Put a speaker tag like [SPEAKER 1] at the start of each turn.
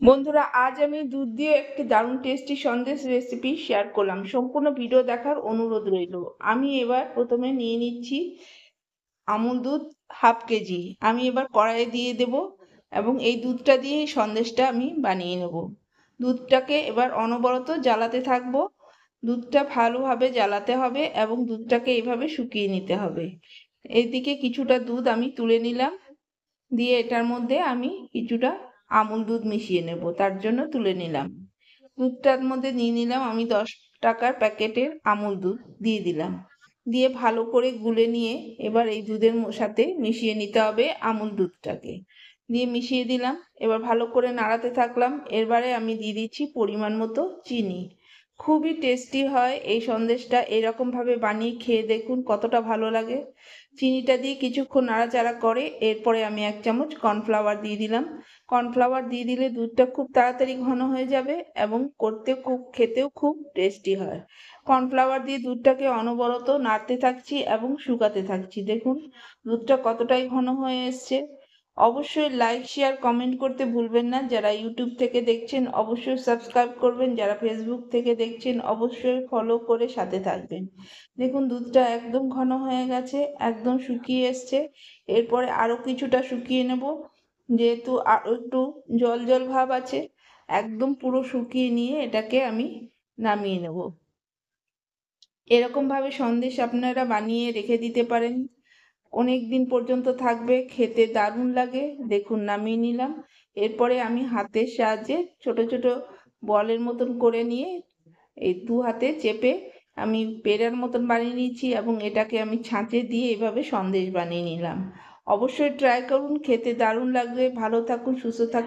[SPEAKER 1] বন্ধুরা, আজ আমি দুধ দিয়ে একটি দারুণ টেস্টি সন্দেশ রেসিপি শেয়ার করলাম। সম্পূর্ণ ভিডিও দেখার অনুরোধ রইল। আমি এবার প্রথমে নিয়ে নিচ্ছি আমুল দুধ হাফ কেজি। আমি এবার কড়াইয়ে দিয়ে দেব এবং এই দুধটা দিয়ে এই সন্দেশটা আমি বানিয়ে নেব। দুধটাকে এবার অনবরত জ্বালাতে থাকবো। দুধটা ভালোভাবে জ্বালাতে হবে এবং দুধটাকে এইভাবে শুকিয়ে নিতে হবে। এইদিকে কিছুটা দুধ আমি তুলে নিলাম, দিয়ে এটার মধ্যে আমি কিছুটা আমুল দুধ মিশিয়ে নেব, তার জন্য তুলে নিলাম। দুধটার মধ্যে নিয়ে নিলাম আমি 10 টাকার প্যাকেটের আমুল দুধ দিয়ে দিলাম, দিয়ে ভালো করে গুলে নিয়ে এবার এই দুধের সাথে মিশিয়ে নিতে হবে আমুল দুধটাকে। দিয়ে মিশিয়ে দিলাম, এবার ভালো করে নাড়াতে থাকলাম। এবারে আমি দিয়ে দিচ্ছি পরিমাণ মতো চিনি। খুবই টেস্টি হয় এই সন্দেশটা, এরকম ভাবে বানিয়ে খেয়ে দেখুন কতটা ভালো লাগে। চিনিটা দিয়ে কিছুক্ষণ নাড়াচাড়া করে এরপরে আমি 1 চামচ কর্নফ্লাওয়ার দিয়ে দিলাম। কর্নফ্লাওয়ার দিয়ে দিলে দুধটা খুব তাড়াতাড়ি ঘন হয়ে যাবে এবং খেতেও খুব টেস্টি হয়। কর্নফ্লাওয়ার দিয়ে দুধটাকে অনবরত নাড়তে থাকছি এবং শুকাতে থাকছি। দেখুন দুধটা কতটাই ঘন হয়ে এসছে। অবশ্যই লাইক শেয়ার কমেন্ট করতে ভুলবেন না। যারা ইউটিউব থেকে দেখছেন অবশ্যই সাবস্ক্রাইব করবেন, যারা ফেসবুক থেকে দেখছেন অবশ্যই ফলো করে সাথে থাকবেন। দেখুন দুধটা একদম ঘন হয়ে গেছে, একদম শুকিয়ে এসছে। এরপরে আরও কিছুটা শুকিয়ে নেব, যেহেতু আরও একটু জল জল ভাব আছে। একদম পুরো শুকিয়ে নিয়ে এটাকে আমি নামিয়ে নেব। এরকমভাবে সন্দেশ আপনারা বানিয়ে রেখে দিতে পারেন, অনেক দিন পর্যন্ত থাকবে, খেতে দারুণ লাগে। দেখুন নামিয়ে নিলাম। এরপরে আমি হাতের সাহায্যে ছোট ছোট বলের মতন করে নিয়ে এই 2 হাতে চেপে আমি পেড়ার মতন বানিয়ে নিয়েছি এবং এটাকে আমি ছাঁচে দিয়ে এভাবে সন্দেশ বানিয়ে নিলাম। অবশ্যই ট্রাই করুন, খেতে দারুণ লাগবে। ভালো থাকুন, সুস্থ থাকুন।